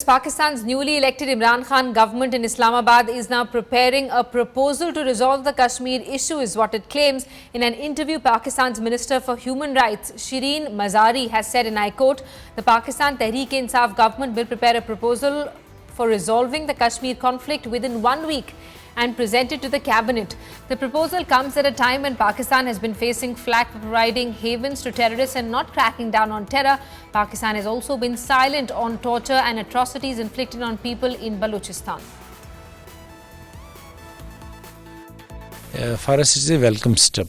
Pakistan's newly elected Imran Khan government in Islamabad is now preparing a proposal to resolve the Kashmir issue, is what it claims. In an interview, Pakistan's Minister for Human Rights, Shireen Mazari, has said, and I quote, the Pakistan Tehreek-e-Insaf government will prepare a proposal for resolving the Kashmir conflict within 1 week and present it to the cabinet. The proposal comes at a time when Pakistan has been facing flack for providing havens to terrorists and not cracking down on terror. Pakistan has also been silent on torture and atrocities inflicted on people in Balochistan. For us, it's a welcome step.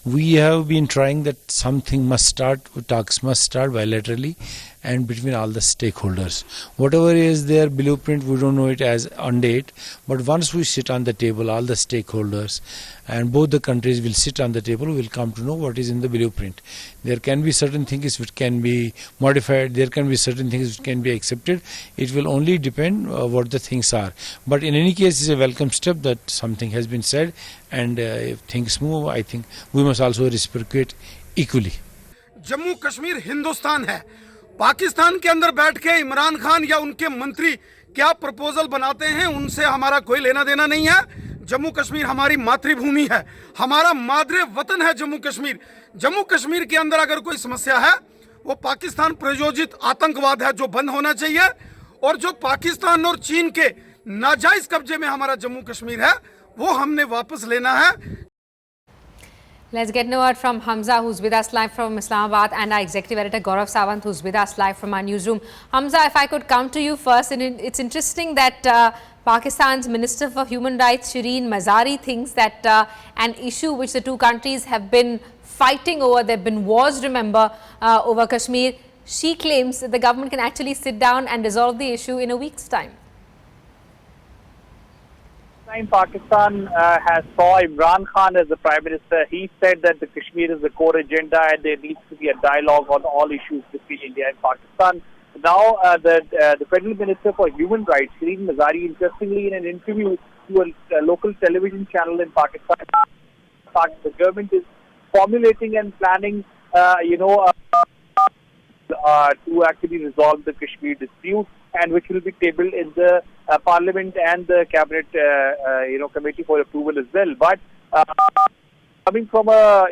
We have been trying that something must start, talks must start bilaterally and between all the stakeholders. Whatever is their blueprint, we don't know it as on date, but once we sit on the table, all the stakeholders and both the countries will sit on the table, we will come to know what is in the blueprint. There can be certain things which can be modified, there can be certain things which can be accepted. It will only depend what the things are. But in any case, it's a welcome step that something has been said, and if things move, I think we must also reciprocate equally. Jammu Kashmir Hindustan है। पाकिस्तान के अंदर बैठ के इमरान खान या उनके मंत्री क्या proposal बनाते हैं, उनसे हमारा कोई लेना देना नहीं है। जम्मू कश्मीर हमारी मातृभूमि है, हमारा मादरे वतन है जम्मू कश्मीर। जम्मू कश्मीर के अंदर अगर कोई समस्या है, वो पाकिस्तान प्रायोजित आतंकवाद है जो बंद होना चाहिए, और जो पाकिस्तान और चीन के नाजायज कब्जे में हमारा जम्मू कश्मीर है, वो हमने वापस लेना है। Let's get a word from Hamza, who's with us live from Islamabad, and our executive editor Gaurav Sawant, who's with us live from our newsroom. Hamza, if I could come to you first, and it's interesting that Pakistan's Minister for Human Rights, Shireen Mazari, thinks that an issue which the two countries have been fighting over, there have been wars, remember, over Kashmir, she claims that the government can actually sit down and resolve the issue in a week's time. Pakistan has saw Imran Khan as the Prime Minister. He said that the Kashmir is the core agenda and there needs to be a dialogue on all issues between India and Pakistan. Now, the Federal Minister for Human Rights, Shireen Mazari, interestingly in an interview to a local television channel in Pakistan, the government is formulating and planning, to actually resolve the Kashmir dispute, and which will be tabled in the Parliament and the Cabinet, Committee for approval as well. But coming from a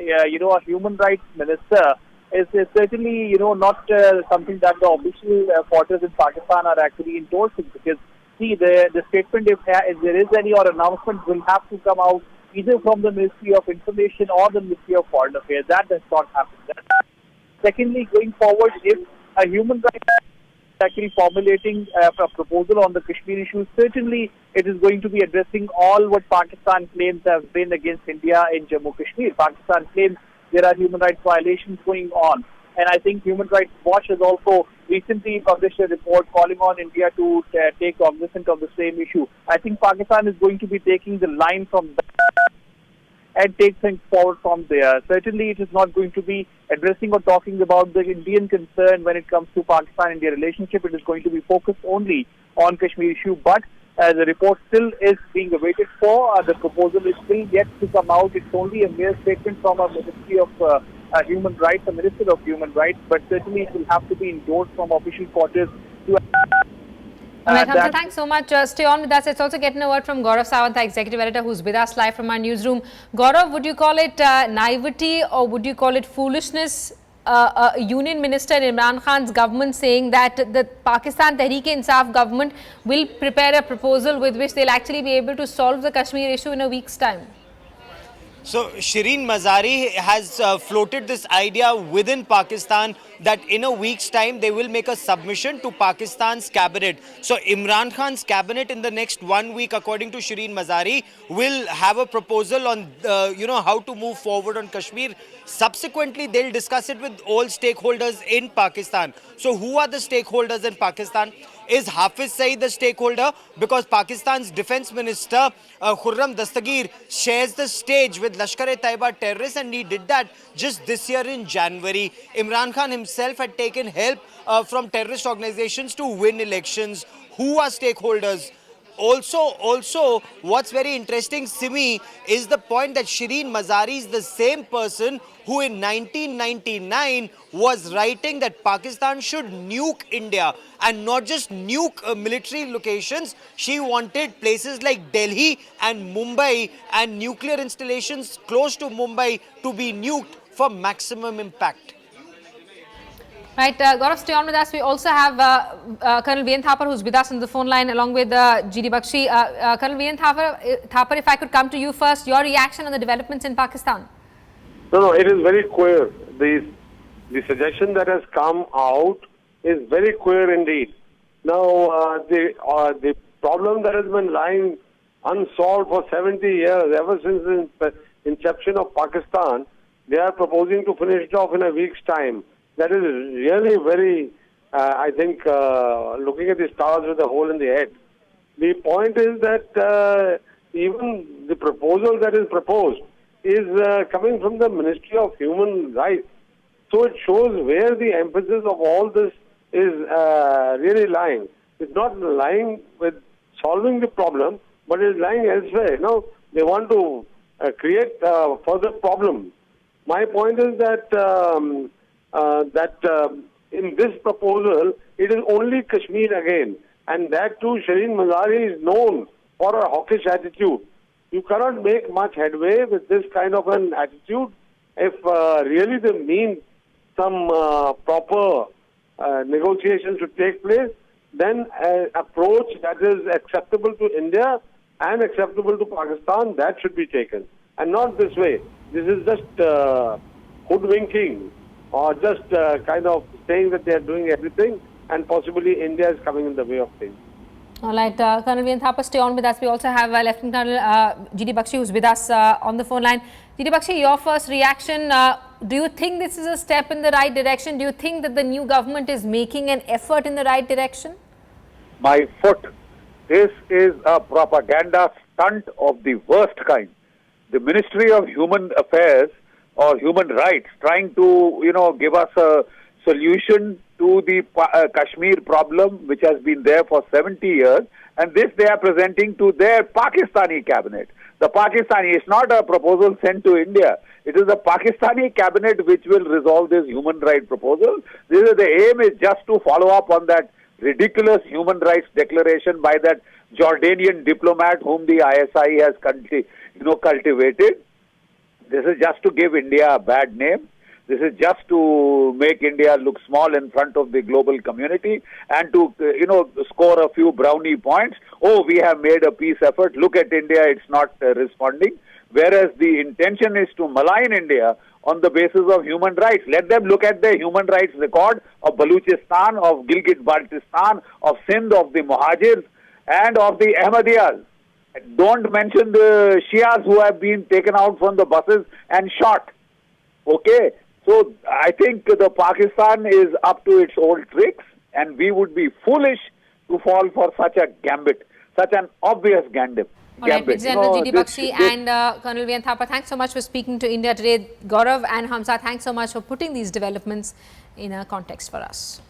human rights minister is certainly not something that the official quarters in Pakistan are actually endorsing, because see, the statement, if there is any or announcement, will have to come out either from the Ministry of Information or the Ministry of Foreign Affairs. That does not happen. Secondly, going forward, if a human rights actually formulating a proposal on the Kashmir issue, certainly it is going to be addressing all what Pakistan claims have been against India in Jammu Kashmir. Pakistan claims there are human rights violations going on, and I think Human Rights Watch has also recently published a report calling on India to take cognizance of the same issue. I think Pakistan is going to be taking the line from that and take things forward from there. Certainly, it is not going to be addressing or talking about the Indian concern when it comes to Pakistan-India relationship. It is going to be focused only on Kashmir issue. But the report still is being awaited for. The proposal is still yet to come out. It's only a mere statement from a Ministry of Human Rights, a Minister of Human Rights. But certainly, it will have to be endorsed from official quarters to. Hamza, thanks so much. Stay on with us. Let's also get a word from Gaurav Sawant, our executive editor, who's with us live from our newsroom. Gaurav, would you call it naivety or would you call it foolishness? A Union Minister in Imran Khan's government saying that the Pakistan Tehreek-e-Insaf government will prepare a proposal with which they'll actually be able to solve the Kashmir issue in a week's time. So Shireen Mazari has floated this idea within Pakistan that in a week's time they will make a submission to Pakistan's cabinet. So Imran Khan's cabinet in the next 1 week, according to Shireen Mazari, will have a proposal on how to move forward on Kashmir. Subsequently, they'll discuss it with all stakeholders in Pakistan. So who are the stakeholders in Pakistan? Is Hafiz Saeed the stakeholder? Because Pakistan's Defence Minister Khurram Dastagir shares the stage with Lashkar-e-Taiba terrorists, and he did that just this year in January. Imran Khan himself had taken help from terrorist organizations to win elections. Who are stakeholders? also, what's very interesting, Simi, is the point that Shireen Mazari is the same person who in 1999 was writing that Pakistan should nuke India, and not just nuke military locations. She wanted places like Delhi and Mumbai and nuclear installations close to Mumbai to be nuked for maximum impact. Right, Gaurav, stay on with us. We also have Colonel V.N. Thapar, who's with us on the phone line, along with G.D. Bakshi. Colonel V.N. Thapar, if I could come to you first, your reaction on the developments in Pakistan. No, it is very clear. The suggestion that has come out is very clear indeed. Now, the problem that has been lying unsolved for 70 years, ever since the inception of Pakistan, they are proposing to finish it off in a week's time. That is really very, I think, looking at the stars with a hole in the head. The point is that even the proposal that is proposed is coming from the Ministry of Human Rights. So it shows where the emphasis of all this is really lying. It's not lying with solving the problem, but it's lying elsewhere. You know, they want to create further problems. My point is that in this proposal, it is only Kashmir again. And that too, Shireen Mazari is known for her hawkish attitude. You cannot make much headway with this kind of an attitude if really they mean some proper negotiations to take place. Then an approach that is acceptable to India and acceptable to Pakistan, that should be taken. And not this way. This is just hoodwinking, or just kind of saying that they are doing everything, and possibly India is coming in the way of things. All right, Colonel V.N. Thapar, stay on with us. We also have Lieutenant Colonel G.D. Bakshi, who's with us on the phone line. G.D. Bakshi, your first reaction, do you think this is a step in the right direction? Do you think that the new government is making an effort in the right direction? My foot, this is a propaganda stunt of the worst kind. The Ministry of Human Affairs or Human Rights trying to, give us a solution to the Kashmir problem, which has been there for 70 years, and this they are presenting to their Pakistani cabinet. The Pakistani, it's not a proposal sent to India. It is the Pakistani cabinet which will resolve this human rights proposal. The aim is just to follow up on that ridiculous human rights declaration by that Jordanian diplomat whom the ISI has cultivated. This is just to give India a bad name. This is just to make India look small in front of the global community and to, score a few brownie points. Oh, we have made a peace effort. Look at India, it's not responding. Whereas the intention is to malign India on the basis of human rights. Let them look at the human rights record of Baluchistan, of Gilgit-Baltistan, of Sindh, of the Muhajirs, and of the Ahmadiyyas. Don't mention the Shias who have been taken out from the buses and shot. Okay? So I think the Pakistan is up to its old tricks, and we would be foolish to fall for such a gambit, such an obvious gambit. All right, Major General G.D. Bakshi and Colonel V.N. Thapar, thanks so much for speaking to India today. Gaurav and Hamza, thanks so much for putting these developments in a context for us.